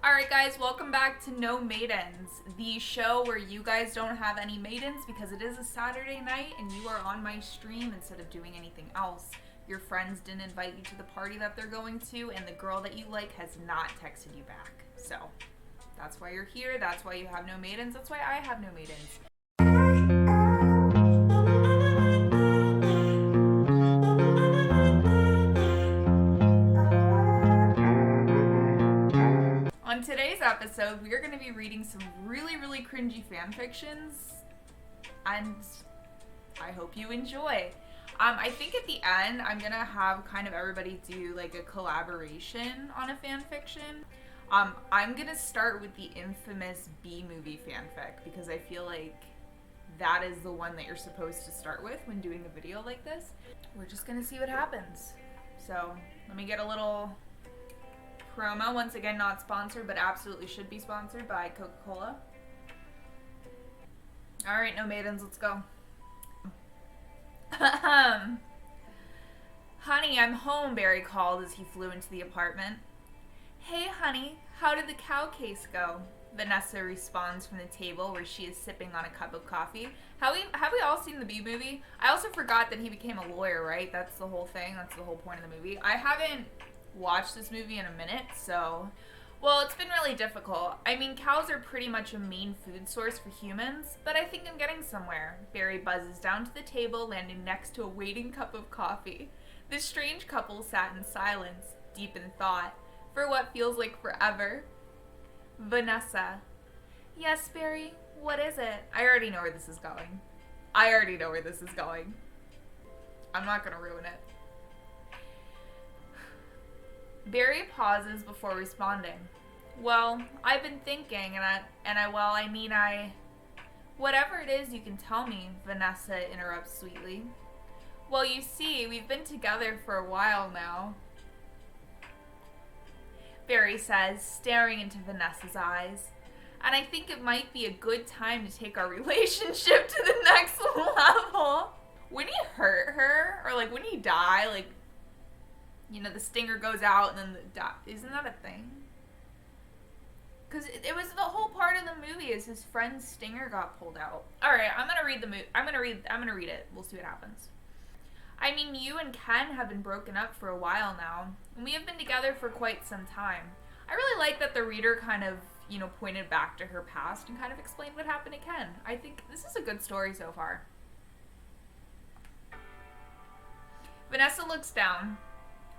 Alright guys, welcome back to No Maidens, the show where you guys don't have any maidens because it is a Saturday night and you are on my stream instead of doing anything else. Your friends didn't invite you to the party that they're going to, and the girl that you like has not texted you back. So, that's why you're here, that's why you have no maidens, that's why I have no maidens. On today's episode, we are going to be reading some really cringy fan fictions, and I hope you enjoy. I think at the end, I'm going to have kind of everybody do like a collaboration on a fan fiction. I'm going to start with the infamous B-movie fanfic because I feel like that is the one that you're supposed to start with when doing a video like this. We're just going to see what happens. So, let me get a little promo. Once again, not sponsored, but absolutely should be sponsored by Coca-Cola. Alright, No Maidens, let's go. Honey, I'm home, Barry called as he flew into the apartment. Hey, honey, how did the cow case go? Vanessa responds from the table where she is sipping on a cup of coffee. Have we all seen the Bee movie? I also forgot that he became a lawyer, right? That's the whole thing. That's the whole point of the movie. I haven't watched this movie in a minute, so... Well, it's been really difficult. I mean, cows are pretty much a main food source for humans, but I think I'm getting somewhere. Barry buzzes down to the table, landing next to a waiting cup of coffee. This strange couple sat in silence, deep in thought, for what feels like forever. Vanessa. Yes, Barry, what is it? I already know where this is going. I'm not gonna ruin it. Barry pauses before responding. Well, I've been thinking, Whatever it is, you can tell me, Vanessa interrupts sweetly. Well, you see, we've been together for a while now, Barry says, staring into Vanessa's eyes. And I think it might be a good time to take our relationship to the next level. When he hurt her, or like when he die, like, you know, the stinger goes out and then isn't that a thing? Because it was the whole part of the movie is his friend's stinger got pulled out. Alright, I'm gonna read the movie. I'm gonna read it. We'll see what happens. I mean, you and Ken have been broken up for a while now, and we have been together for quite some time. I really like that the reader kind of, you know, pointed back to her past and kind of explained what happened to Ken. I think this is a good story so far. Vanessa looks down,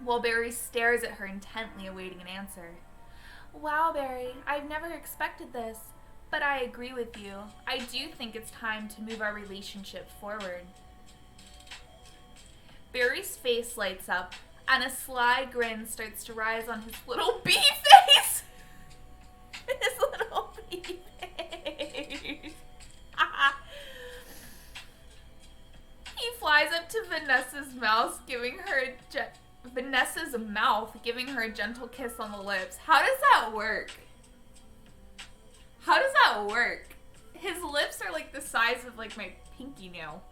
while Barry stares at her intently, awaiting an answer. Wow, Barry, I've never expected this, but I agree with you. I do think it's time to move our relationship forward. Barry's face lights up, and a sly grin starts to rise on his little bee face. His little bee face. He flies up to Vanessa's mouth, giving her a gentle kiss on the lips. How does that work? His lips are like the size of like my pinky nail.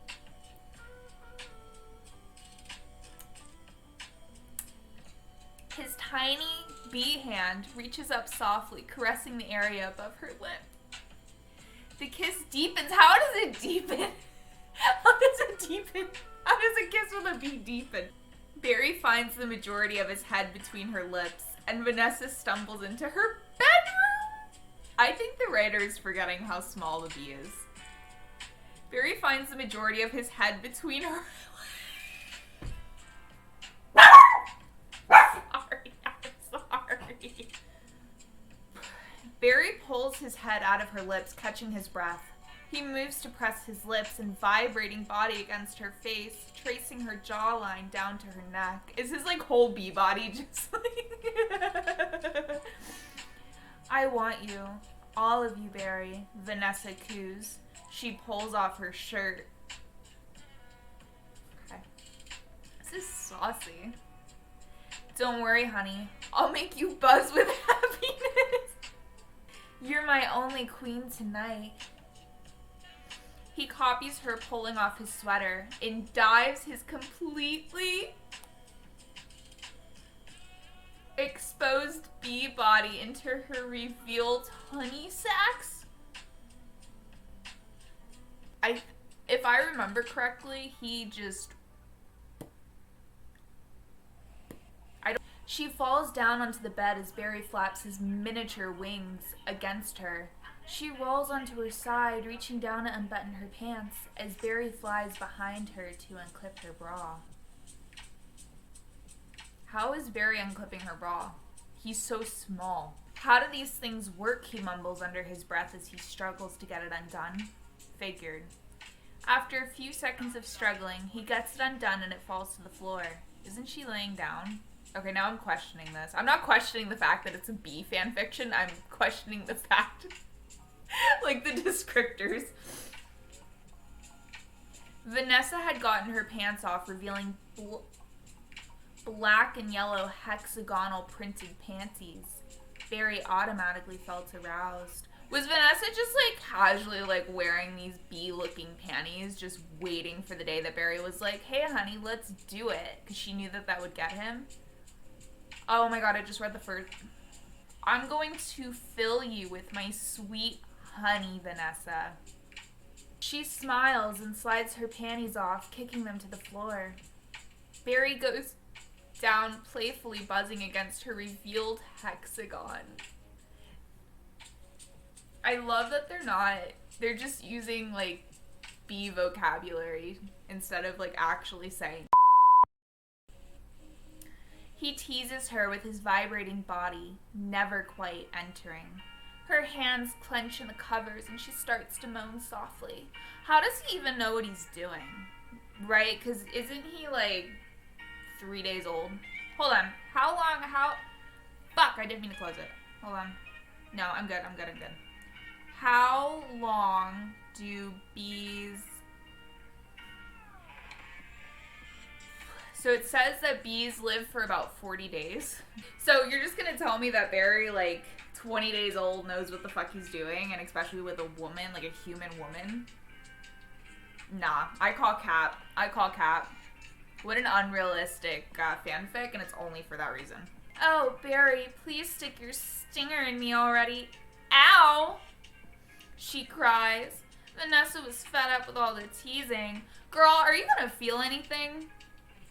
His tiny bee hand reaches up softly, caressing the area above her lip. The kiss deepens. How does it deepen? How does a kiss with a bee deepen? Barry finds the majority of his head between her lips, and Vanessa stumbles into her bedroom. I think the writer is forgetting how small the bee is. Barry finds the majority of his head between her... Sorry. Barry pulls his head out of her lips, catching his breath. He moves to press his lips and vibrating body against her face, tracing her jawline down to her neck. Is his like whole bee body just like... I want you. All of you, Barry, Vanessa coos. She pulls off her shirt. Okay. This is saucy. Don't worry, honey. I'll make you buzz with happiness. You're my only queen tonight. He copies her pulling off his sweater and dives his completely exposed bee body into her revealed honey sacs. If I remember correctly, She falls down onto the bed as Barry flaps his miniature wings against her. She rolls onto her side, reaching down to unbutton her pants as Barry flies behind her to unclip her bra. How is Barry unclipping her bra? He's so small. How do these things work, he mumbles under his breath as he struggles to get it undone. Figured. After a few seconds of struggling, he gets it undone and it falls to the floor. Isn't she laying down? Okay, now I'm questioning this. I'm not questioning the fact that it's a bee fanfiction. I'm questioning the fact, like the descriptors. Vanessa had gotten her pants off, revealing black and yellow hexagonal printed panties. Barry automatically felt aroused. Was Vanessa just like casually like wearing these bee-looking panties, just waiting for the day that Barry was like, hey honey, let's do it, because she knew that that would get him? Oh my god, I just read the first. I'm going to fill you with my sweet honey, Vanessa. She smiles and slides her panties off, kicking them to the floor. Barry goes down, playfully buzzing against her revealed hexagon. I love that they're just using like bee vocabulary instead of like actually saying. He teases her with his vibrating body, never quite entering. Her hands clench in the covers and she starts to moan softly. How does he even know what he's doing? Right? Because isn't he like 3 days old? Hold on. Fuck, I didn't mean to close it. Hold on. No, I'm good. How long do bees... So it says that bees live for about 40 days. So you're just gonna tell me that Barry, like 20 days old, knows what the fuck he's doing, and especially with a woman, like a human woman? Nah, I call cap. What an unrealistic fanfic, and it's only for that reason. Oh, Barry, please stick your stinger in me already. Ow! She cries. Vanessa was fed up with all the teasing. Girl, are you gonna feel anything?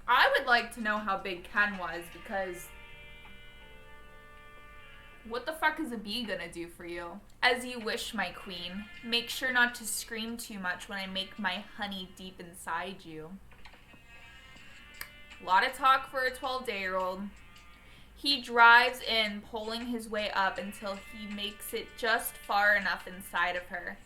I would like to know how big Ken was, because what the fuck is a bee gonna do for you? As you wish, my queen. Make sure not to scream too much when I make my honey deep inside you. A lot of talk for a 12-day-old. He drives in, pulling his way up until he makes it just far enough inside of her.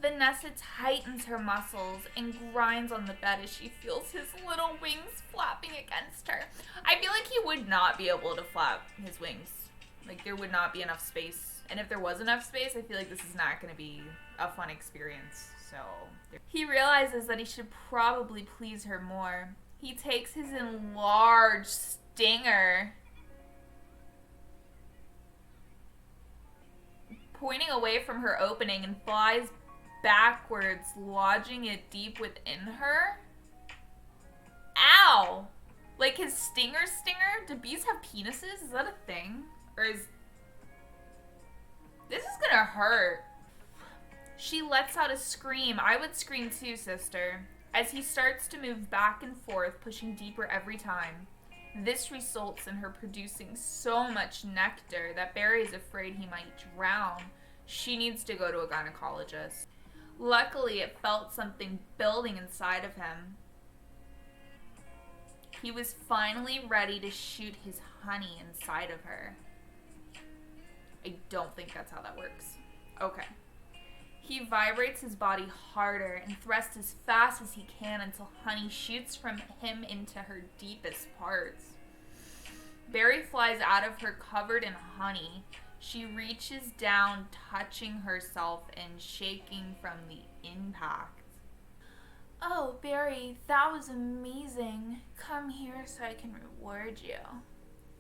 Vanessa tightens her muscles and grinds on the bed as she feels his little wings flapping against her. I feel like he would not be able to flap his wings. Like, there would not be enough space. And if there was enough space, I feel like this is not going to be a fun experience. So, he realizes that he should probably please her more. He takes his enlarged stinger, pointing away from her opening, and flies backwards, lodging it deep within her. Ow! Like his stinger? Do bees have penises? Is that a thing? Or is... This is gonna hurt. She lets out a scream. I would scream too, sister. As he starts to move back and forth, pushing deeper every time. This results in her producing so much nectar that Barry is afraid he might drown. She needs to go to a gynecologist. Luckily, it felt something building inside of him. He was finally ready to shoot his honey inside of her. I don't think that's how that works. Okay. He vibrates his body harder and thrusts as fast as he can until honey shoots from him into her deepest parts. Barry flies out of her covered in honey. She reaches down, touching herself and shaking from the impact. Oh, Barry, that was amazing. Come here so I can reward you.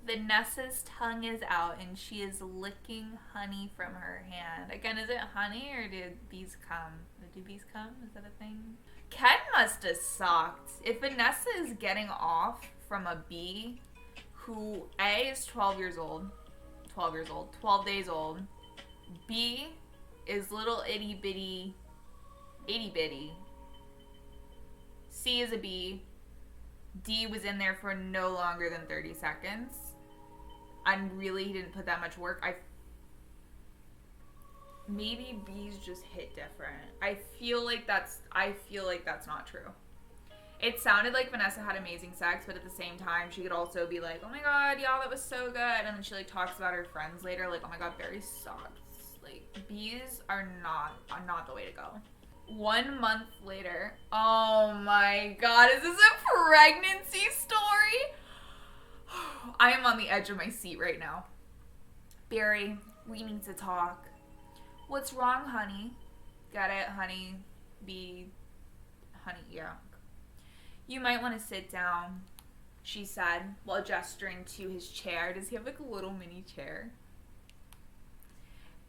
Vanessa's tongue is out and she is licking honey from her hand. Again, is it honey or did bees come? Do bees come? Is that a thing? Ken must have sucked. If Vanessa is getting off from a bee, who A is 12 years old, 12 days old. B is little itty bitty. C is a B. D was in there for no longer than 30 seconds. And really, he didn't put that much work. Maybe B's just hit different. I feel like that's not true. It sounded like Vanessa had amazing sex, but at the same time, she could also be like, oh my god, yeah, that was so good. And then she like talks about her friends later, like, oh my god, Barry sucks. Like, B's are not the way to go. 1 month later, oh my god, is this a pregnancy story? I am on the edge of my seat right now. Barry, we need to talk. What's wrong, honey? Got it, honey. Honey, yeah. You might want to sit down, she said, while gesturing to his chair. Does he have like a little mini chair?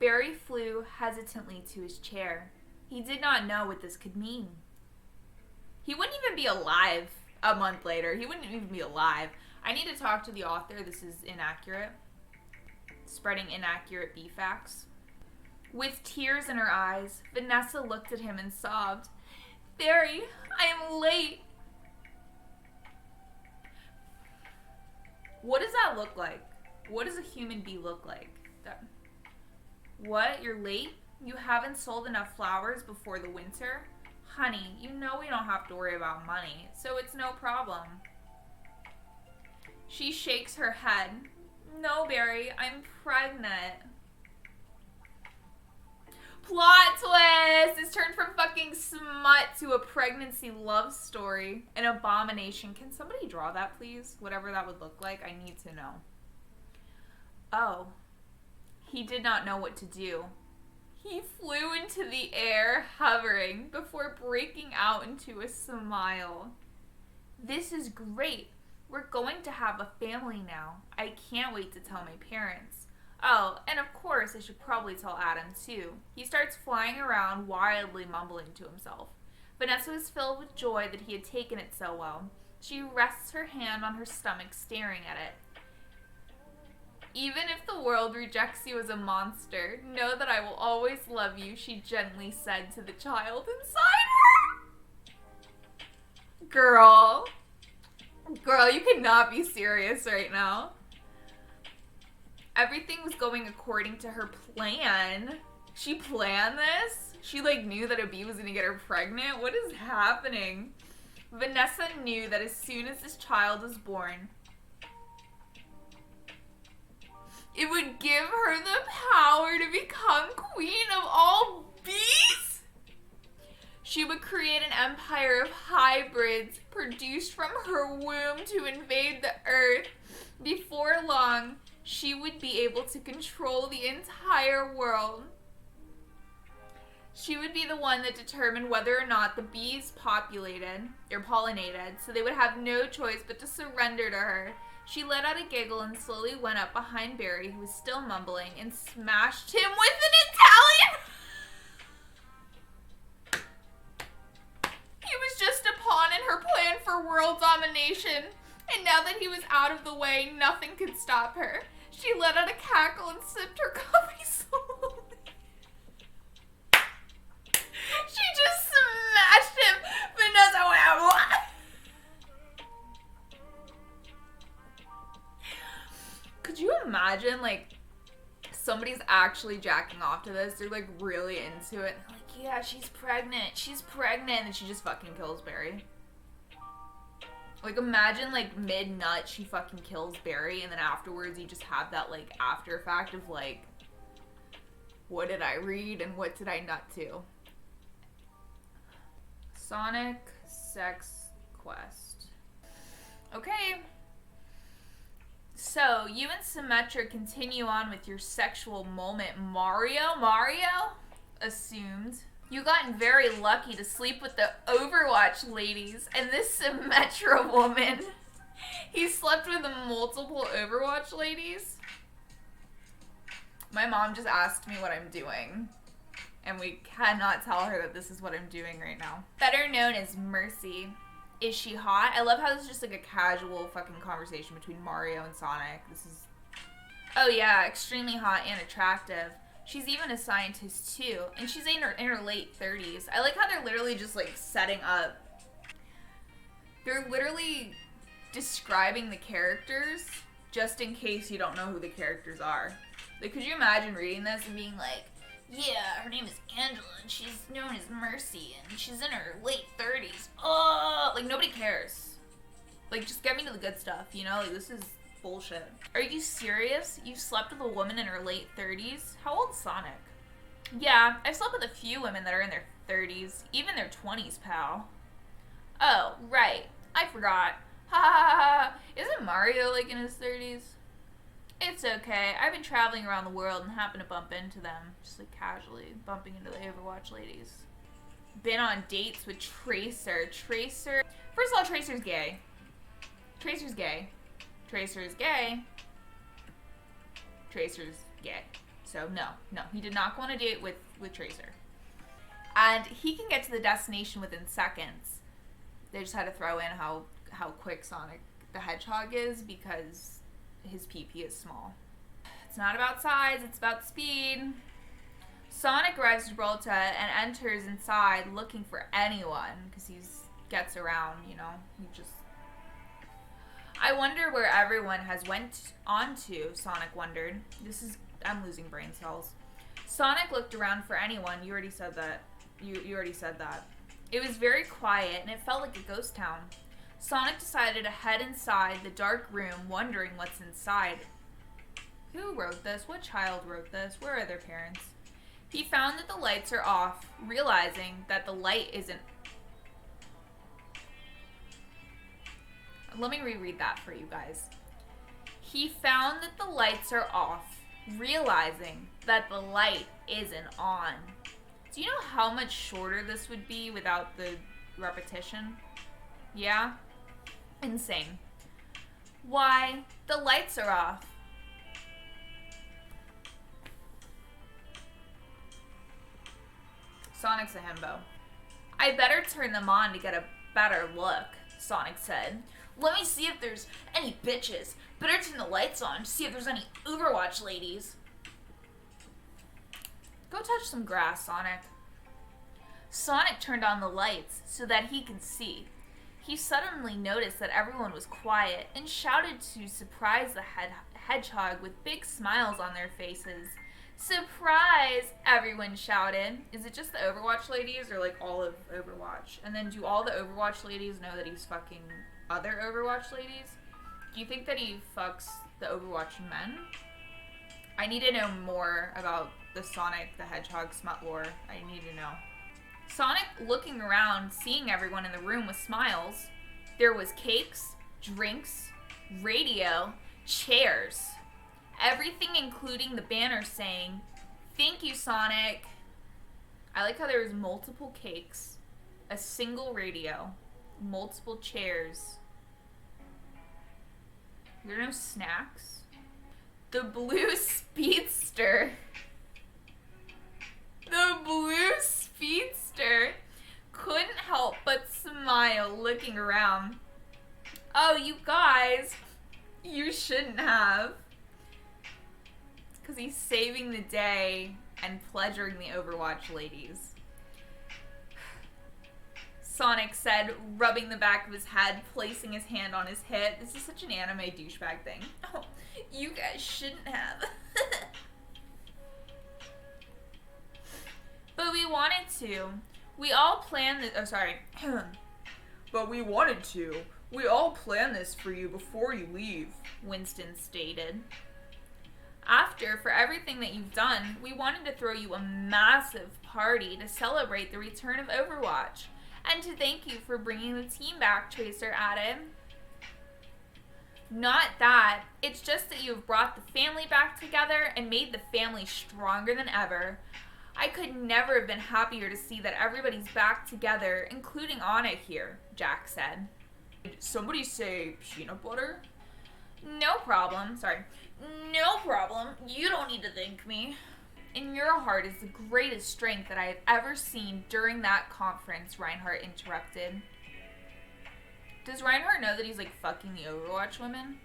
Barry flew hesitantly to his chair. He did not know what this could mean. He wouldn't even be alive a month later. He wouldn't even be alive. I need to talk to the author. This is inaccurate. Spreading inaccurate B facts. With tears in her eyes, Vanessa looked at him and sobbed. Barry, I am late. What does that look like? What does a human bee look like? What? You're late? You haven't sold enough flowers before the winter? Honey, you know we don't have to worry about money, so it's no problem. She shakes her head. No, Barry, I'm pregnant. Plot twist! It's turned from fucking smut to a pregnancy love story. An abomination. Can somebody draw that, please? Whatever that would look like, I need to know. Oh. He did not know what to do. He flew into the air, hovering, before breaking out into a smile. This is great. We're going to have a family now. I can't wait to tell my parents. Oh, and of course, I should probably tell Adam, too. He starts flying around, wildly mumbling to himself. Vanessa was filled with joy that he had taken it so well. She rests her hand on her stomach, staring at it. Even if the world rejects you as a monster, know that I will always love you, she gently said to the child inside her. Girl, you cannot be serious right now. Everything was going according to her plan. She planned this? She like knew that a bee was gonna get her pregnant? What is happening? Vanessa knew that as soon as this child was born, it would give her the power to become queen of all bees. She would create an empire of hybrids produced from her womb to invade the earth. Before long, she would be able to control the entire world. She would be the one that determined whether or not the bees populated or pollinated, so they would have no choice but to surrender to her. She let out a giggle and slowly went up behind Barry, who was still mumbling, and smashed him with an Italian! He was just a pawn in her plan for world domination, and now that he was out of the way, nothing could stop her. She let out a cackle and sipped her coffee slowly. She just smashed him! Vanessa went, what? Could you imagine, like, somebody's actually jacking off to this? They're, like, really into it. They're like, yeah, she's pregnant. And she just fucking kills Barry. Like, imagine, like, mid-nut, she fucking kills Barry, and then afterwards you just have that, like, after fact of, like, what did I read and what did I nut to? Sonic Sex Quest. Okay. So, you and Symmetra continue on with your sexual moment. Mario assumed. You gotten very lucky to sleep with the Overwatch ladies and this Symmetra woman. He slept with multiple Overwatch ladies. My mom just asked me what I'm doing, and we cannot tell her that this is what I'm doing right now. Better known as Mercy. Is she hot? I love how this is just like a casual fucking conversation between Mario and Sonic. This is... Oh yeah, extremely hot and attractive. She's even a scientist too, and she's in her late 30s. I like how they're literally just like setting up. They're literally describing the characters just in case you don't know who the characters are. Like, could you imagine reading this and being like, yeah, her name is Angela, and she's known as Mercy, and she's in her late 30s. Oh, like, nobody cares. Like, just get me to the good stuff, you know? Like, this is bullshit. Are you serious? You slept with a woman in her late 30s? How old's Sonic? Yeah, I've slept with a few women that are in their 30s, even their 20s, pal. Oh, right. I forgot. Ha ha ha ha. Isn't Mario, like, in his 30s? It's okay. I've been traveling around the world and happened to bump into them. Just, like, casually bumping into the Overwatch ladies. Been on dates with Tracer. Tracer... First of all, Tracer's gay. Tracer's gay. Tracer's gay. Tracer's gay. So, no. He did not go on a date with Tracer. And he can get to the destination within seconds. They just had to throw in how quick Sonic the Hedgehog is because his PP is small. It's not about size, it's about speed. Sonic arrives to Gibraltar and enters inside looking for anyone because he gets around, you know. He just... I wonder where everyone has went on to, Sonic wondered. I'm losing brain cells. Sonic looked around for anyone. You already said that. You already said that. It was very quiet and it felt like a ghost town. Sonic decided to head inside the dark room, wondering what's inside. Who wrote this? What child wrote this? Where are their parents? He found that the lights are off, realizing that the light isn't... Let me reread that for you guys. He found that the lights are off, realizing that the light isn't on. Do you know how much shorter this would be without the repetition? Yeah? Insane. Why? The lights are off. Sonic's a himbo. I better turn them on to get a better look, Sonic said. Let me see if there's any bitches. Better turn the lights on to see if there's any Overwatch ladies. Go touch some grass, Sonic. Sonic turned on the lights so that he could see. He suddenly noticed that everyone was quiet and shouted to surprise the hedgehog with big smiles on their faces. Surprise! Everyone shouted. Is it just the Overwatch ladies or like all of Overwatch? And then do all the Overwatch ladies know that he's fucking other Overwatch ladies? Do you think that he fucks the Overwatch men? I need to know more about the Sonic the Hedgehog smut lore. I need to know. Sonic looking around, seeing everyone in the room with smiles. There was cakes, drinks, radio, chairs. Everything including the banner saying, "Thank you, Sonic." I like how there was multiple cakes, a single radio, multiple chairs. There are no snacks. The blue speedster. The blue speedster couldn't help but smile looking around. Oh, you guys, you shouldn't have. Because he's saving the day and pleasuring the Overwatch ladies. Sonic said, rubbing the back of his head, placing his hand on his hip. This is such an anime douchebag thing. Oh, you guys shouldn't have. But we wanted to. We all planned this. Oh, sorry. But we wanted to. We all planned this for you before you leave, Winston stated. After, for everything that you've done, we wanted to throw you a massive party to celebrate the return of Overwatch. And to thank you for bringing the team back, Tracer added. Not that. It's just that you have brought the family back together and made the family stronger than ever. I could never have been happier to see that everybody's back together, including Anna here, Jack said. Did somebody say peanut butter? No problem. Sorry. No problem. You don't need to thank me. In your heart is the greatest strength that I have ever seen during that conference, Reinhardt interrupted. Does Reinhardt know that he's, like, fucking the Overwatch women?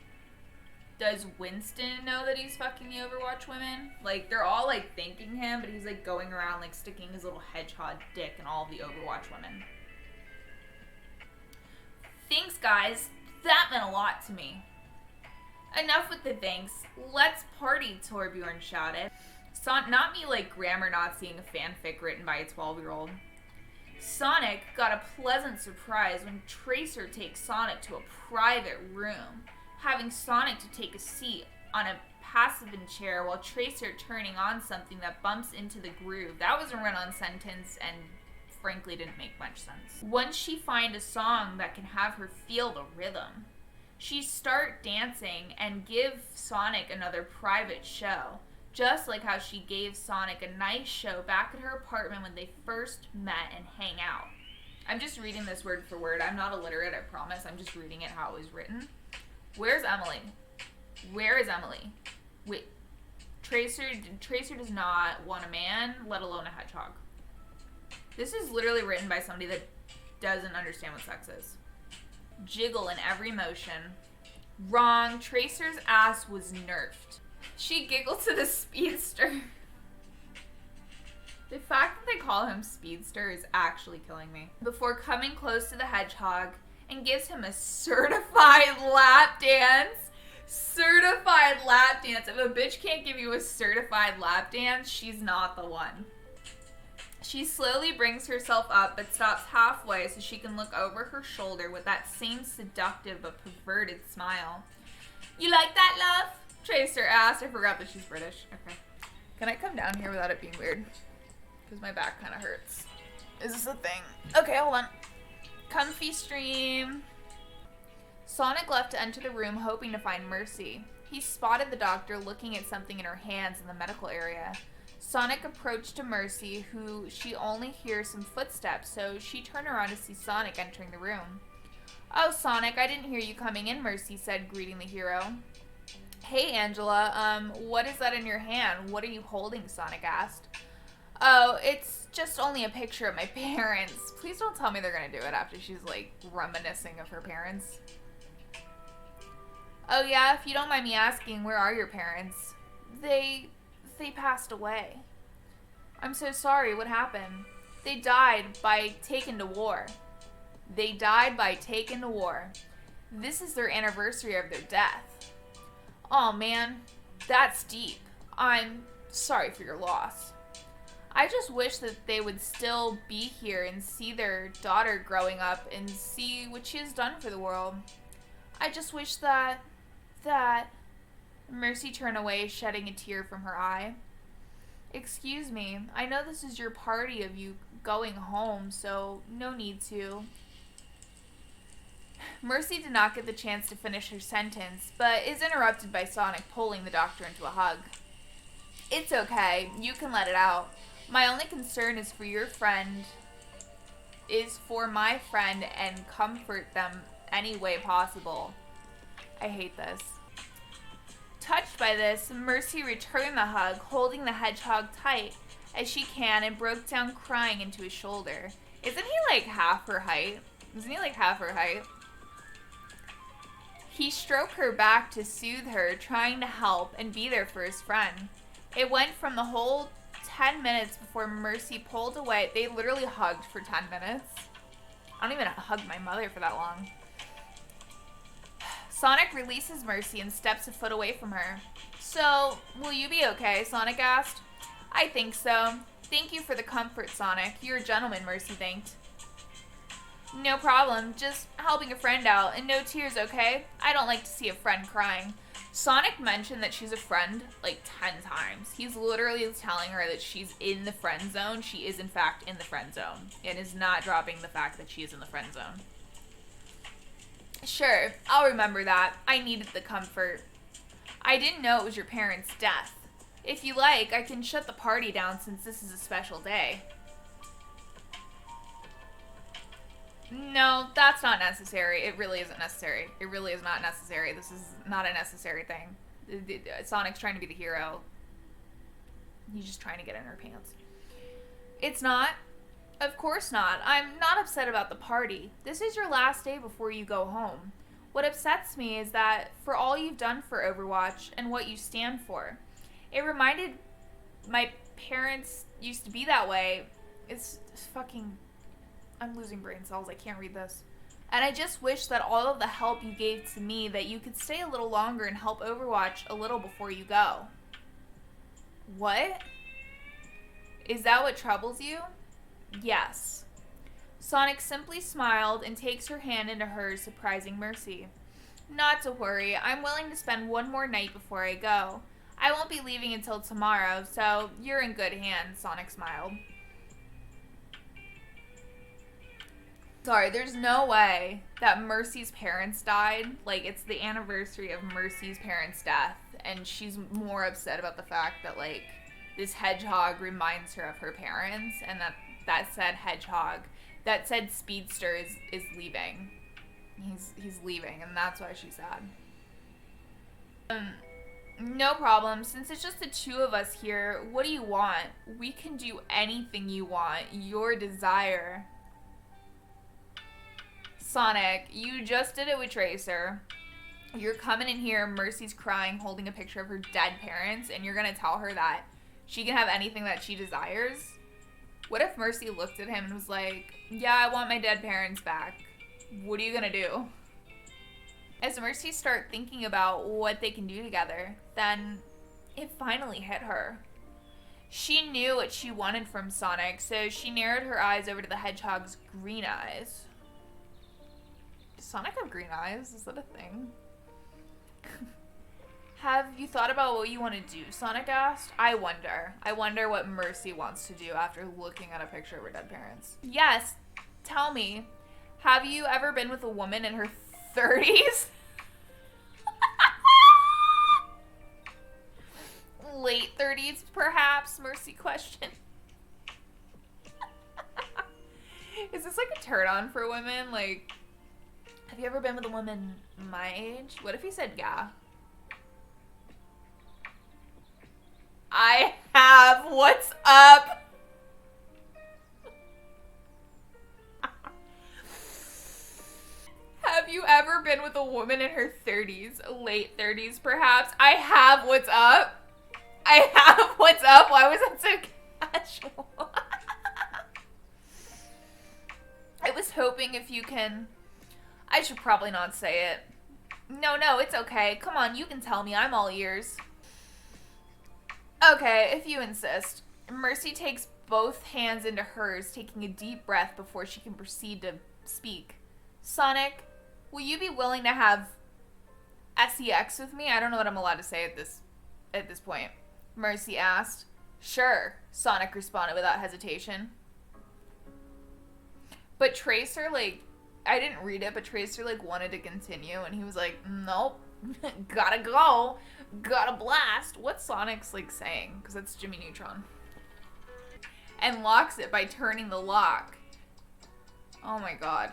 Does Winston know that he's fucking the Overwatch women? Like, they're all, like, thanking him, but he's, like, going around, like, sticking his little hedgehog dick in all of the Overwatch women. Thanks, guys. That meant a lot to me. Enough with the thanks. Let's party, Torbjorn shouted. Not me, like, grammar not seeing a fanfic written by a 12-year-old. Sonic got a pleasant surprise when Tracer takes Sonic to a private room, having Sonic to take a seat on a passive chair while Tracer turning on something that bumps into the groove. That was a run-on sentence and frankly didn't make much sense. Once she finds a song that can have her feel the rhythm, she start dancing and give Sonic another private show, just like how she gave Sonic a nice show back at her apartment when they first met and hang out. I'm just reading this word for word. I'm not illiterate, I promise. I'm just reading it how it was written. Where's Emily? Where is Emily? Wait, Tracer does not want a man, let alone a hedgehog. This is literally written by somebody that doesn't understand what sex is. Jiggle in every motion. Wrong. Tracer's ass was nerfed. She giggled to the speedster. The fact that they call him speedster is actually killing me. Before coming close to the hedgehog and gives him a certified lap dance. Certified lap dance. If a bitch can't give you a certified lap dance, she's not the one. She slowly brings herself up but stops halfway so she can look over her shoulder with that same seductive but perverted smile. You like that, love? Tracer asked. I forgot that she's British. Okay. Can I come down here without it being weird? Because my back kind of hurts. Is this a thing? Okay, hold on. Comfy stream. Sonic left to enter the room hoping to find Mercy. He spotted the doctor looking at something in her hands in the medical area. Sonic approached to Mercy, who she only hears some footsteps, so she turned around to see Sonic entering the room. Oh, Sonic, I didn't hear you coming in, Mercy said, greeting the hero. Hey, Angela, what is that in your hand? What are you holding? Sonic asked. Oh, it's just only a picture of my parents. Please don't tell me they're gonna do it after she's, like, reminiscing of her parents. Oh, yeah, if you don't mind me asking, where are your parents? They passed away. I'm so sorry, what happened? They died by taken to war. They died by taken to war. This is their anniversary of their death. Oh man, that's deep. I'm sorry for your loss. I just wish that they would still be here and see their daughter growing up and see what she has done for the world. I just wish that... Mercy turned away, shedding a tear from her eye. Excuse me, I know this is your party of you going home, so no need to. Mercy did not get the chance to finish her sentence, but is interrupted by Sonic pulling the doctor into a hug. It's okay, you can let it out. My only concern is for my friend and comfort them any way possible. I hate this. Touched by this, Mercy returned the hug, holding the hedgehog tight as she can and broke down crying into his shoulder. Isn't he like half her height? He stroked her back to soothe her, trying to help and be there for his friend. It went from the whole 10 minutes before Mercy pulled away. They literally hugged for 10 minutes. I don't even hug my mother for that long. Sonic releases Mercy and steps a foot away from her. So, will you be okay? Sonic asked. I think so. Thank you for the comfort, Sonic. You're a gentleman, Mercy thanked. No problem. Just helping a friend out. And no tears, okay? I don't like to see a friend crying. Sonic mentioned that she's a friend like 10 times. He's literally telling her that she's in the friend zone. She is, in fact, in the friend zone. And is not dropping the fact that she is in the friend zone. Sure, I'll remember that. I needed the comfort. I didn't know it was your parents' death. If you like, I can shut the party down since this is a special day. No, that's not necessary. It really isn't necessary. It really is not necessary. This is not a necessary thing. Sonic's trying to be the hero. He's just trying to get in her pants. It's not. Of course not. I'm not upset about the party. This is your last day before you go home. What upsets me is that for all you've done for Overwatch and what you stand for, it reminded my parents used to be that way. It's fucking... I'm losing brain cells. I can't read this. And I just wish that all of the help you gave to me, that you could stay a little longer and help Overwatch a little before you go. What? Is that what troubles you? Yes. Sonic simply smiled and takes her hand into hers, surprising Mercy. Not to worry, I'm willing to spend one more night before I go. I won't be leaving until tomorrow, so you're in good hands, Sonic smiled. Sorry, there's no way that Mercy's parents died. Like, it's the anniversary of Mercy's parents' death, and she's more upset about the fact that, like, this hedgehog reminds her of her parents, and that said hedgehog, that said speedster is leaving. He's leaving, and that's why she's sad. No problem. Since it's just the two of us here, what do you want? We can do anything you want. Your desire. Sonic, you just did it with Tracer. You're coming in here, Mercy's crying, holding a picture of her dead parents, and you're gonna tell her that she can have anything that she desires? What if Mercy looked at him and was like, yeah, I want my dead parents back. What are you gonna do? As Mercy started thinking about what they can do together, then it finally hit her. She knew what she wanted from Sonic, so she narrowed her eyes over to the hedgehog's green eyes. Does Sonic have green eyes? Is that a thing? Have you thought about what you want to do? Sonic asked. I wonder what Mercy wants to do after looking at a picture of her dead parents. Yes, tell me. Have you ever been with a woman in her 30s? Late 30s, perhaps? Mercy questioned. Is this like a turn on for women? Like, have you ever been with a woman my age? What if he said yeah? I have. What's up? Have you ever been with a woman in her 30s? Late 30s, perhaps? I have. What's up? I have. What's up? Why was that so casual? I was hoping if you can... I should probably not say it. No, it's okay. Come on, you can tell me. I'm all ears. Okay, if you insist. Mercy takes both hands into hers, taking a deep breath before she can proceed to speak. Sonic, will you be willing to have sex with me? I don't know what I'm allowed to say at this point. Mercy asked. Sure, Sonic responded without hesitation. But Tracer, like, I didn't read it, but Tracer, like, wanted to continue, and he was like, nope, gotta go, gotta blast. What's Sonic's, like, saying? Because that's Jimmy Neutron. And locks it by turning the lock. Oh my god.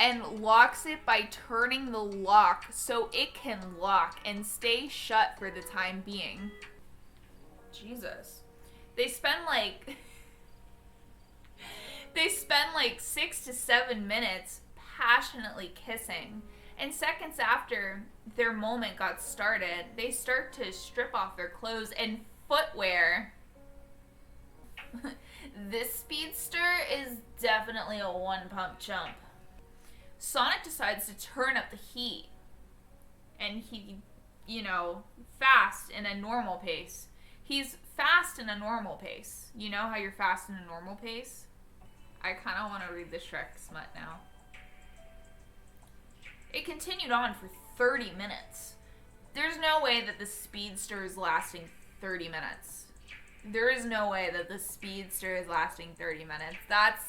And locks it by turning the lock so it can lock and stay shut for the time being. Jesus. They spend like 6 to 7 minutes passionately kissing. And seconds after their moment got started, they start to strip off their clothes and footwear. This speedster is definitely a one-pump chump. Sonic decides to turn up the heat. And he, fast in a normal pace. He's fast in a normal pace. You know how you're fast in a normal pace? I kind of want to read the Shrek smut now. It continued on for 30 minutes. There's no way that the speedster is lasting 30 minutes. There is no way that the speedster is lasting 30 minutes. That's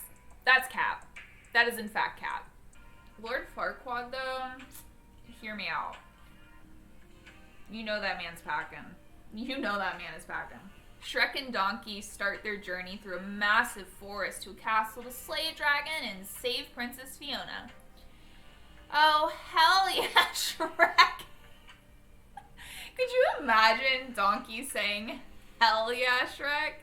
cap. That is in fact cap. Lord Farquaad, though, hear me out. You know that man's packing. You know that man is packing. Shrek and Donkey start their journey through a massive forest to a castle to slay a dragon and save Princess Fiona. Oh, hell yeah, Shrek! Could you imagine Donkey saying, hell yeah, Shrek?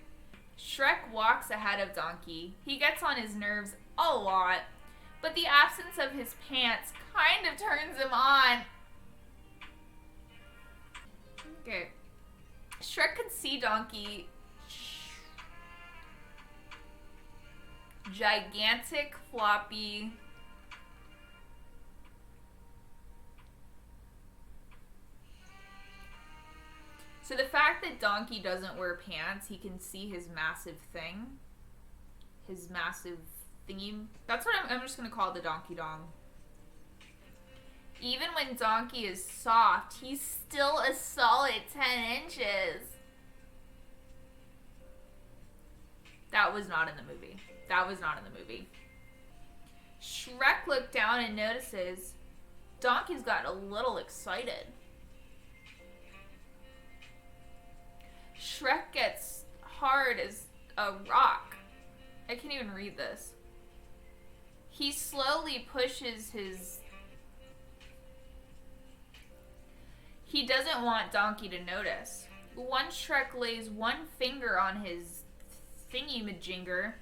Shrek walks ahead of Donkey. He gets on his nerves a lot, but the absence of his pants kind of turns him on. Okay. Shrek can see Donkey. Gigantic, floppy. So the fact that Donkey doesn't wear pants, he can see his massive thing. His massive thingy. That's what I'm just going to call the Donkey Dong. Even when Donkey is soft, he's still a solid 10 inches. That was not in the movie. That was not in the movie. Shrek looked down and notices Donkey's got a little excited. Shrek gets hard as a rock. I can't even read this. He slowly pushes his... He doesn't want Donkey to notice. Once Shrek lays one finger on his thingy-majigger,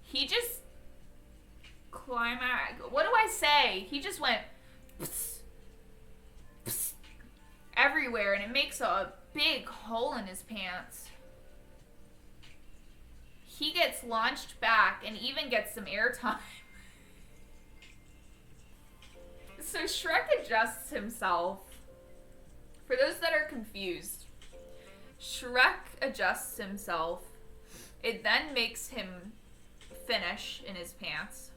he just climax. What do I say? He just went pss, pss, everywhere, and it makes a big hole in his pants. He gets launched back and even gets some airtime. So Shrek adjusts himself. For those that are confused, Shrek adjusts himself. It then makes him finish in his pants.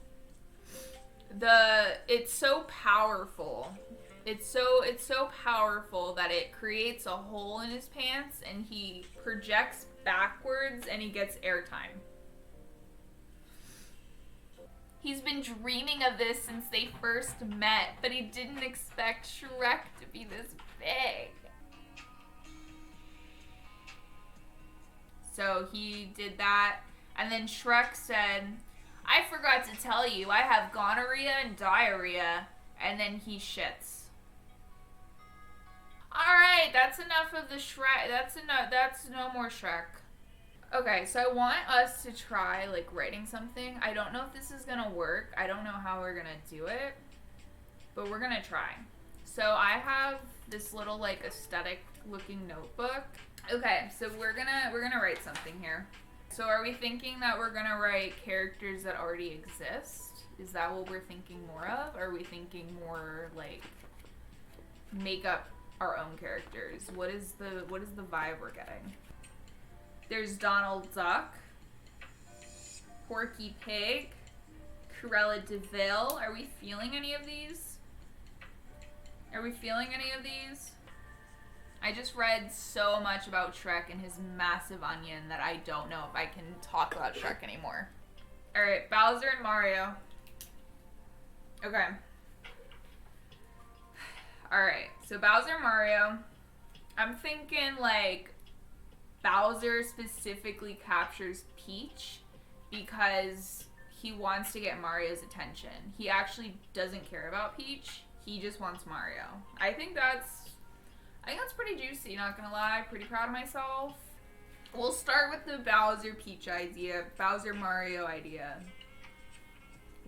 It's so powerful. It's so powerful that it creates a hole in his pants and he projects backwards and he gets airtime. He's been dreaming of this since they first met, but he didn't expect Shrek to be this big. So he did that, and then Shrek said, I forgot to tell you, I have gonorrhea and diarrhea, and then he shits. Alright, that's enough of the Shrek. That's no more Shrek. Okay, so I want us to try, like, writing something. I don't know if this is gonna work. I don't know how we're gonna do it. But we're gonna try. So I have this little, like, aesthetic-looking notebook. Okay, so we're gonna write something here. So are we thinking that we're gonna write characters that already exist? Is that what we're thinking more of? Or are we thinking more, like, make up our own characters? What is the vibe we're getting? There's Donald Duck, Porky Pig, Cruella de Vil. Are we feeling any of these? Are we feeling any of these? I just read so much about Shrek and his massive onion that I don't know if I can talk about Shrek anymore. Alright, Bowser and Mario. Okay. Alright, so Bowser and Mario. I'm thinking, like, Bowser specifically captures Peach because he wants to get Mario's attention. He actually doesn't care about Peach. He just wants Mario. I think that's pretty juicy, not gonna lie. Pretty proud of myself. We'll start with the Bowser Peach idea, Bowser Mario idea.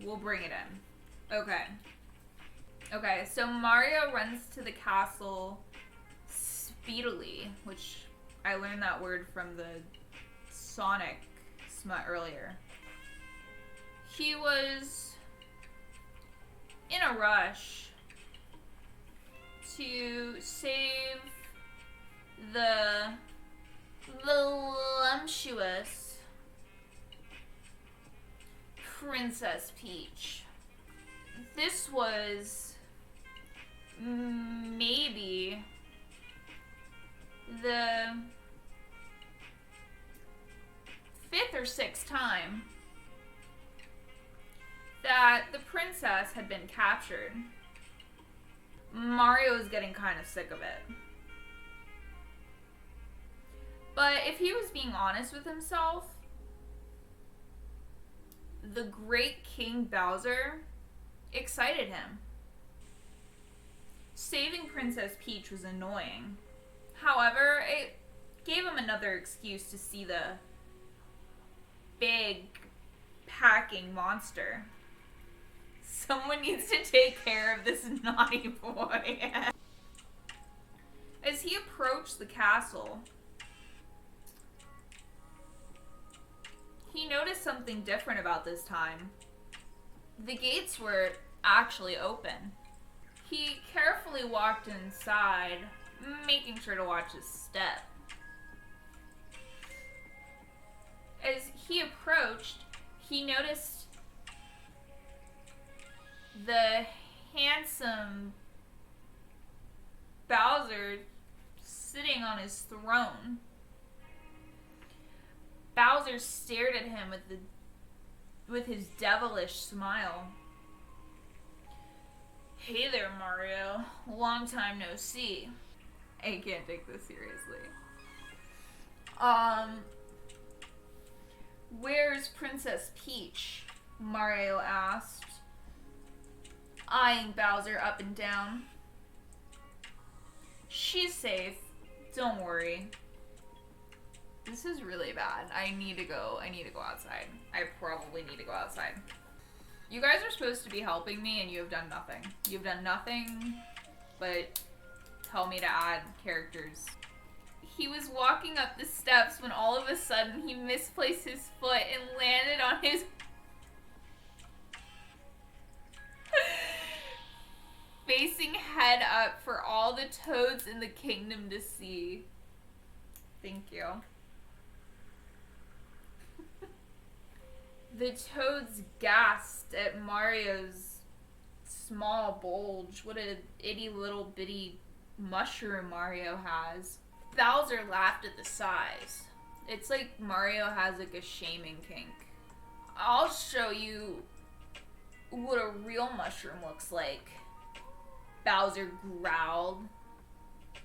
We'll bring it in. Okay. Okay, so Mario runs to the castle speedily, which I learned that word from the Sonic smut earlier. He was in a rush to save the voluptuous Princess Peach. This was maybe the 5th or 6th time that the princess had been captured. Mario is getting kind of sick of it. But if he was being honest with himself, the great King Bowser excited him. Saving Princess Peach was annoying. However, gave him another excuse to see the big packing monster. Someone needs to take care of this naughty boy. As he approached the castle, he noticed something different about this time. The gates were actually open. He carefully walked inside, making sure to watch his step. As he approached, he noticed the handsome Bowser sitting on his throne. Bowser stared at him with his devilish smile. Hey there, Mario. Long time no see. I can't take this seriously. Where's Princess Peach? Mario asked, eyeing Bowser up and down. She's safe. Don't worry. This is really bad. I need to go outside. I probably need to go outside. You guys are supposed to be helping me and you have done nothing. You've done nothing but tell me to add characters. He was walking up the steps when all of a sudden he misplaced his foot and landed on his facing head up for all the toads in the kingdom to see. Thank you. The toads gasped at Mario's small bulge. What a itty little bitty mushroom Mario has. Bowser laughed at the size. It's like Mario has like a shaming kink. I'll show you what a real mushroom looks like. Bowser growled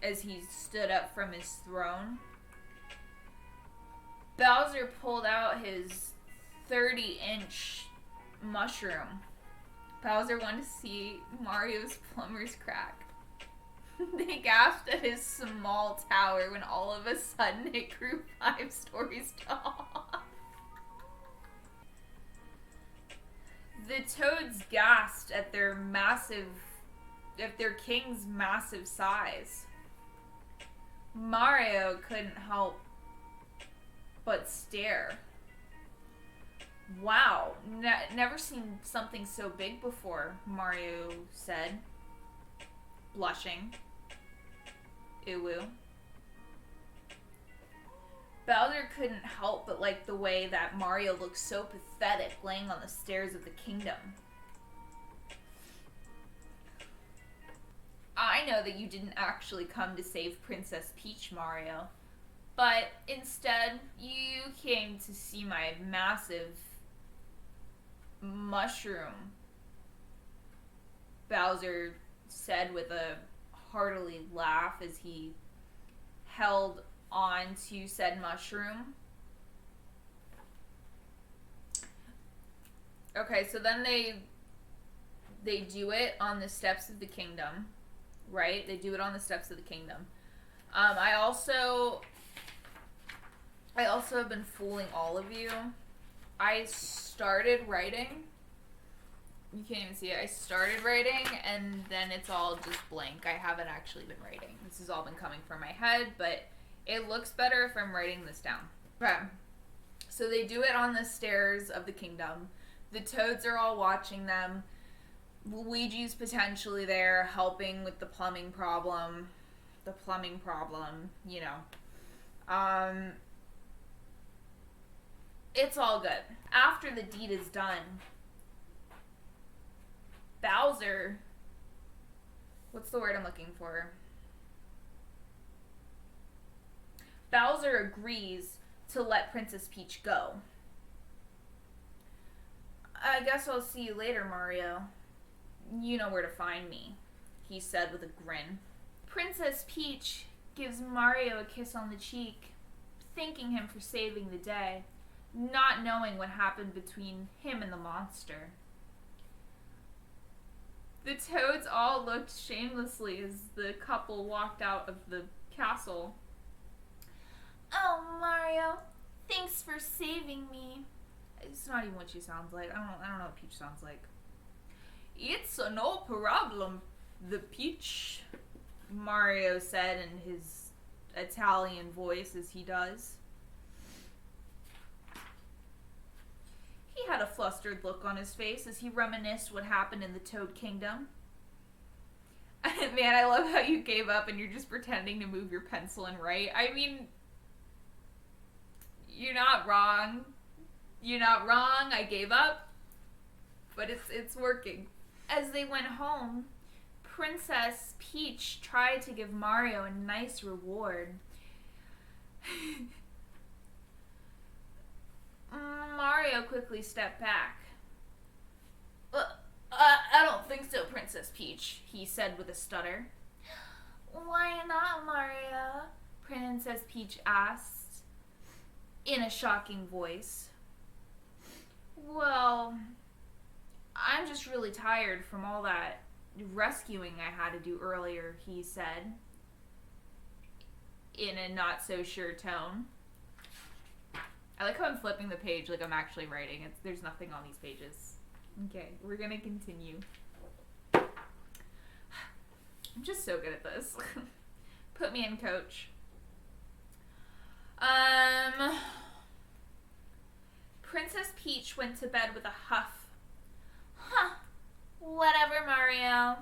as he stood up from his throne. Bowser pulled out his 30-inch mushroom. Bowser wanted to see Mario's plumber's crack. They gasped at his small tower when all of a sudden it grew 5 stories tall. The toads gasped at their king's massive size. Mario couldn't help but stare. Wow, never seen something so big before, Mario said, blushing. Ew. Bowser couldn't help but like the way that Mario looked so pathetic laying on the stairs of the kingdom. I know that you didn't actually come to save Princess Peach, Mario, but instead you came to see my massive mushroom, Bowser said with a hearty laugh as he held on to said mushroom. Okay, so then they do it on the steps of the kingdom, right? They do it on the steps of the kingdom. I also have been fooling all of you. I started writing. You can't even see it. I started writing and then it's all just blank. I haven't actually been writing. This has all been coming from my head, but it looks better if I'm writing this down. Okay. So they do it on the stairs of the kingdom. The toads are all watching them. Luigi's potentially there helping with the plumbing problem. You know. It's all good. After the deed is done, Bowser, what's the word I'm looking for? Bowser agrees to let Princess Peach go. I guess I'll see you later, Mario. You know where to find me, he said with a grin. Princess Peach gives Mario a kiss on the cheek, thanking him for saving the day, not knowing what happened between him and the monster. The toads all looked shamelessly as the couple walked out of the castle. Oh, Mario, thanks for saving me. It's not even what she sounds like. I don't know what Peach sounds like. It's no problem, the Peach, Mario said in his Italian voice as he does. He had a flustered look on his face as he reminisced what happened in the Toad Kingdom. Man, I love how you gave up and you're just pretending to move your pencil and write. I mean, you're not wrong. You're not wrong. I gave up. But it's working. As they went home, Princess Peach tried to give Mario a nice reward. Mario quickly stepped back. I don't think so, Princess Peach, he said with a stutter. Why not, Mario? Princess Peach asked in a shocking voice. Well, I'm just really tired from all that rescuing I had to do earlier, he said in a not-so-sure tone. I like how I'm flipping the page like I'm actually writing. There's nothing on these pages. Okay, we're gonna continue. I'm just so good at this. Put me in, coach. Princess Peach went to bed with a huff. Huh. Whatever, Mario.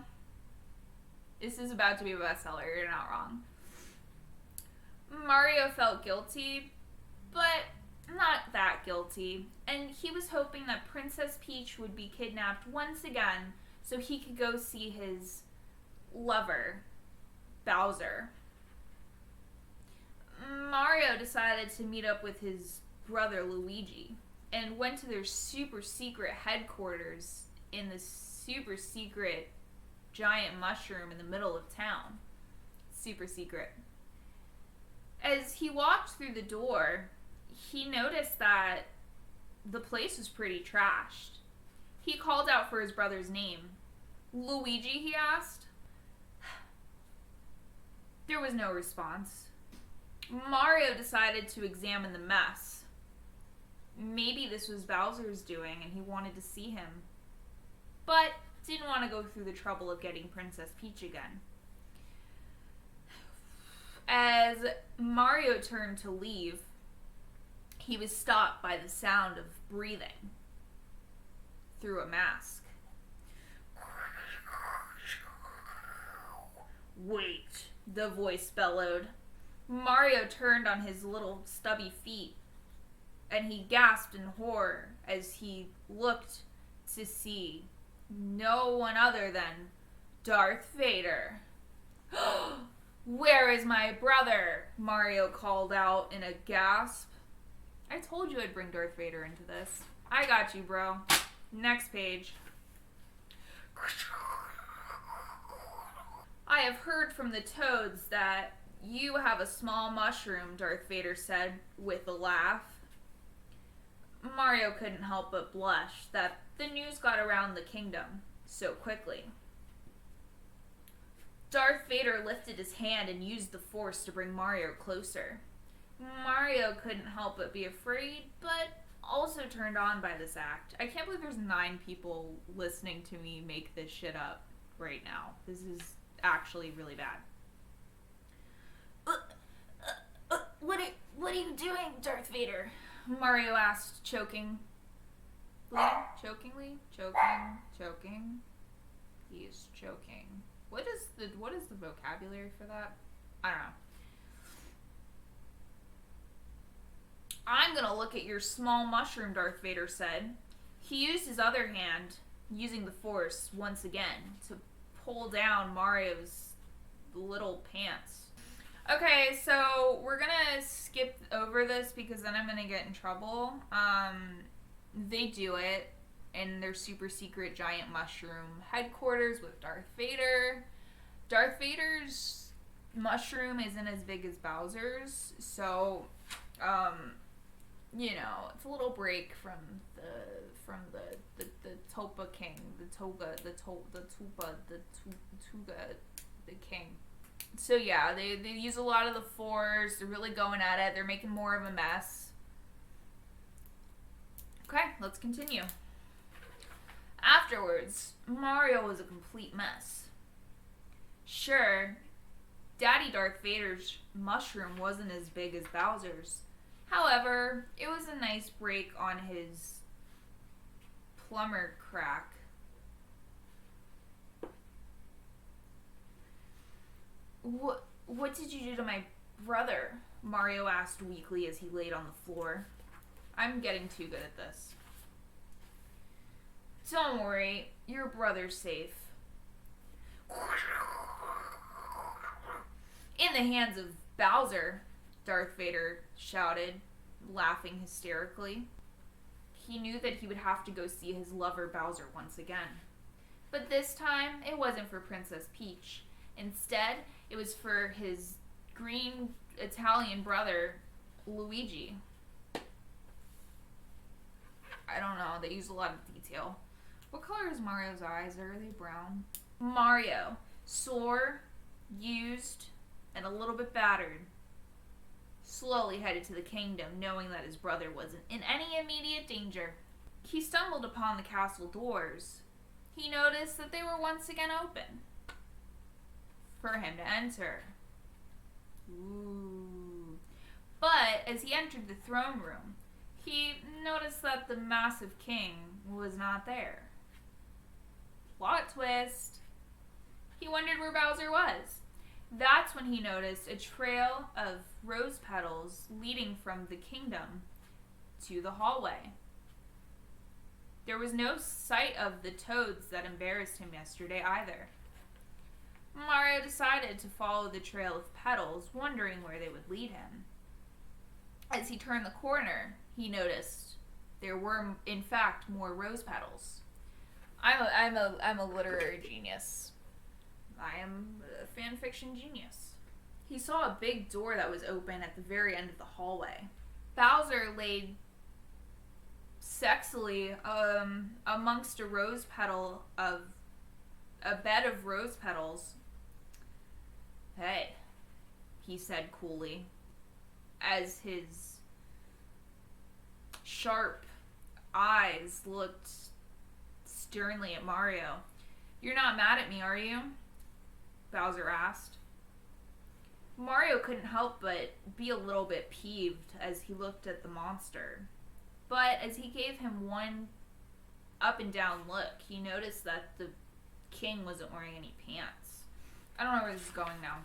This is about to be a bestseller. You're not wrong. Mario felt guilty, but not that guilty, and he was hoping that Princess Peach would be kidnapped once again so he could go see his lover, Bowser. Mario decided to meet up with his brother Luigi and went to their super secret headquarters in the super secret giant mushroom in the middle of town. Super secret. As he walked through the door, he noticed that the place was pretty trashed. He called out for his brother's name. Luigi, he asked. There was no response. Mario decided to examine the mess. Maybe this was Bowser's doing and he wanted to see him, but didn't want to go through the trouble of getting Princess Peach again. As Mario turned to leave, he was stopped by the sound of breathing through a mask. Wait, the voice bellowed. Mario turned on his little stubby feet, and he gasped in horror as he looked to see no one other than Darth Vader. Where is my brother? Mario called out in a gasp. I told you I'd bring Darth Vader into this. I got you, bro. Next page. I have heard from the Toads that you have a small mushroom, Darth Vader said with a laugh. Mario couldn't help but blush that the news got around the kingdom so quickly. Darth Vader lifted his hand and used the Force to bring Mario closer. Mario couldn't help but be afraid, but also turned on by this act. I can't believe there's 9 people listening to me make this shit up right now. This is actually really bad. What are you doing, Darth Vader? Mario asked, choking. Choking. He is choking. What is the vocabulary for that? I don't know. I'm gonna look at your small mushroom, Darth Vader said. He used his other hand, using the Force once again, to pull down Mario's little pants. Okay, so we're gonna skip over this because then I'm gonna get in trouble. They do it in their super secret giant mushroom headquarters with Darth Vader. Darth Vader's mushroom isn't as big as Bowser's, so you know, it's a little break from the Topa King, the Tuga, the King. So yeah, they use a lot of the force. They're really going at it. They're making more of a mess. Okay, let's continue. Afterwards, Mario was a complete mess. Sure, Daddy Darth Vader's mushroom wasn't as big as Bowser's. However, it was a nice break on his plumber crack. What did you do to my brother? Mario asked weakly as he laid on the floor. I'm getting too good at this. Don't worry, your brother's safe. In the hands of Bowser, Darth Vader shouted, laughing hysterically. He knew that he would have to go see his lover Bowser once again. But this time, it wasn't for Princess Peach. Instead, it was for his green Italian brother, Luigi. I don't know, they use a lot of detail. What color is Mario's eyes? Are they brown? Mario, sore, used, and a little bit battered, slowly headed to the kingdom, knowing that his brother wasn't in any immediate danger. He stumbled upon the castle doors. He noticed that they were once again open for him to enter. Ooh. But as he entered the throne room, he noticed that the massive king was not there. Plot twist. He wondered where Bowser was. That's when he noticed a trail of rose petals leading from the kingdom to the hallway. There was no sight of the toads that embarrassed him yesterday either. Mario decided to follow the trail of petals, wondering where they would lead him. As he turned the corner, he noticed there were, in fact, more rose petals. I'm a literary genius. I am a fanfiction genius. He saw a big door that was open at the very end of the hallway. Bowser laid sexily amongst a bed of rose petals. Hey, he said coolly, as his sharp eyes looked sternly at Mario. You're not mad at me, are you? Bowser asked. Mario couldn't help but be a little bit peeved as he looked at the monster. But as he gave him one up and down look, he noticed that the king wasn't wearing any pants. I don't know where this is going now.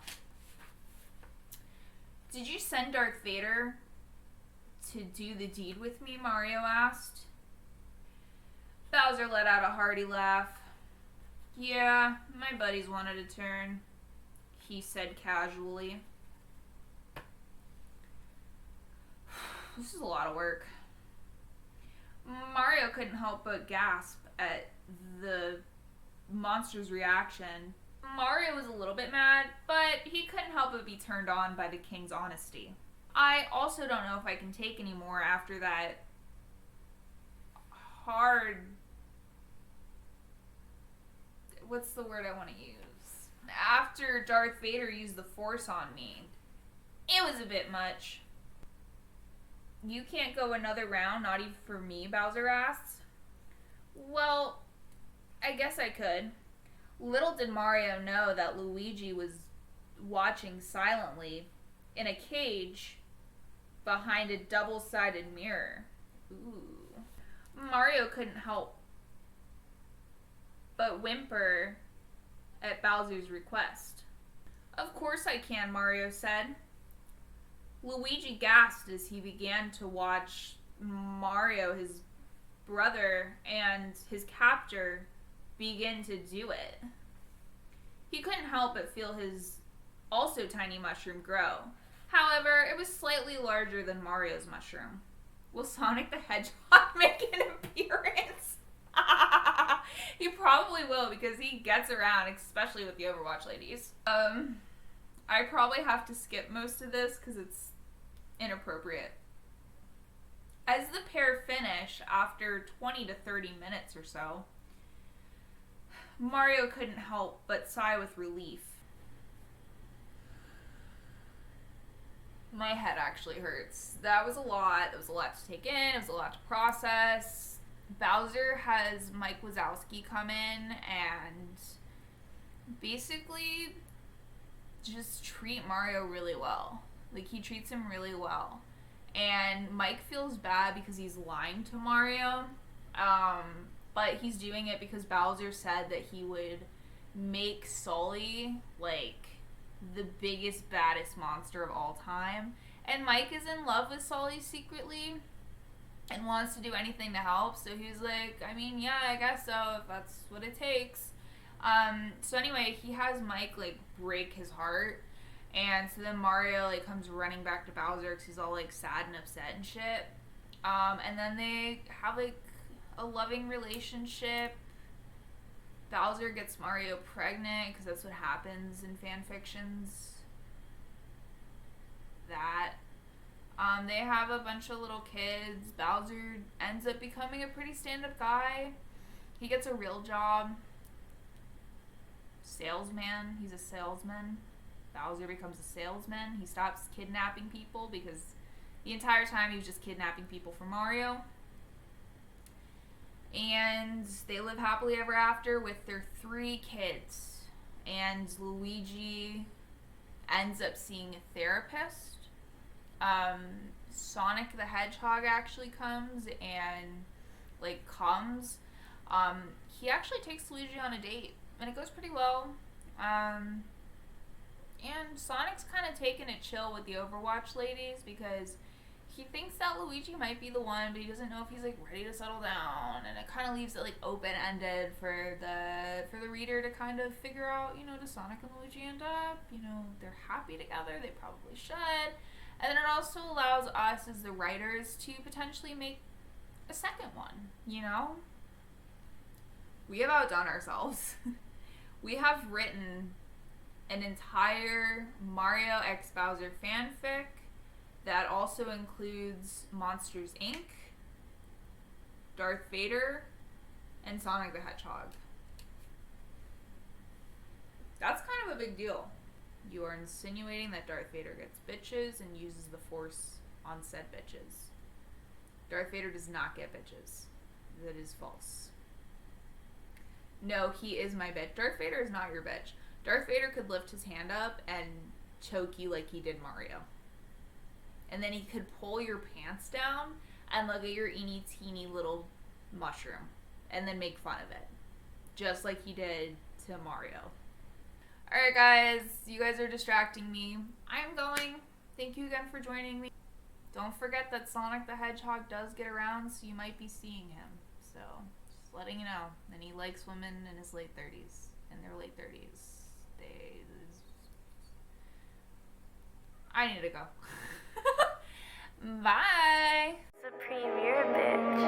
Did you send Darth Vader to do the deed with me? Mario asked. Bowser let out a hearty laugh. Yeah, my buddies wanted a turn, he said casually. This is a lot of work. Mario couldn't help but gasp at the monster's reaction. Mario was a little bit mad, but he couldn't help but be turned on by the king's honesty. I also don't know if I can take any more after that hard... What's the word I want to use? After Darth Vader used the Force on me, it was a bit much. You can't go another round, not even for me, Bowser asks. Well, I guess I could. Little did Mario know that Luigi was watching silently in a cage behind a double-sided mirror. Ooh. Mario couldn't help but whimper at Bowser's request. Of course I can, Mario said. Luigi gasped as he began to watch Mario, his brother, and his captor begin to do it. He couldn't help but feel his also tiny mushroom grow. However, it was slightly larger than Mario's mushroom. Will Sonic the Hedgehog make an appearance? He probably will, because he gets around, especially with the Overwatch ladies. I probably have to skip most of this because it's inappropriate. As the pair finish, after 20 to 30 minutes or so, Mario couldn't help but sigh with relief. My head actually hurts. That was a lot. That was a lot to take in. It was a lot to process. Bowser has Mike Wazowski come in and basically just treat Mario really well. Like, he treats him really well. And Mike feels bad because he's lying to Mario. But he's doing it because Bowser said that he would make Sully, like, the biggest, baddest monster of all time. And Mike is in love with Sully secretly and wants to do anything to help. So he's like, I mean, yeah, I guess so, if that's what it takes. So anyway, he has Mike, like, break his heart. And so then Mario, like, comes running back to Bowser because he's all, like, sad and upset and shit. And then they have, like, a loving relationship. Bowser gets Mario pregnant because that's what happens in fan fictions. They have a bunch of little kids. Bowser ends up becoming a pretty stand-up guy. He gets a real job. Salesman. He's a salesman. Bowser becomes a salesman. He stops kidnapping people because the entire time he was just kidnapping people for Mario. And they live happily ever after with their 3 kids. And Luigi ends up seeing a therapist. Sonic the Hedgehog actually comes and, like, he actually takes Luigi on a date. And it goes pretty well. And Sonic's kind of taking it chill with the Overwatch ladies because he thinks that Luigi might be the one, but he doesn't know if he's, like, ready to settle down. And it kind of leaves it, like, open-ended for the reader to kind of figure out, you know, does Sonic and Luigi end up? You know, they're happy together. They probably should. And then it also allows us as the writers to potentially make a second one, you know? We have outdone ourselves. We have written an entire Mario x Bowser fanfic that also includes Monsters, Inc., Darth Vader, and Sonic the Hedgehog. That's kind of a big deal. You are insinuating that Darth Vader gets bitches and uses the Force on said bitches. Darth Vader does not get bitches. That is false. No, he is my bitch. Darth Vader is not your bitch. Darth Vader could lift his hand up and choke you like he did Mario. And then he could pull your pants down and look at your eeny teeny little mushroom and then make fun of it. Just like he did to Mario. Alright guys, you guys are distracting me. I'm going. Thank you again for joining me. Don't forget that Sonic the Hedgehog does get around, so you might be seeing him. So, just letting you know. And he likes women in his late 30s. In their late 30s. I need to go. Bye. Supreme, you're a bitch.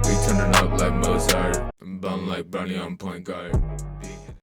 We turning up like Mozart, bun like Brownie on point guard.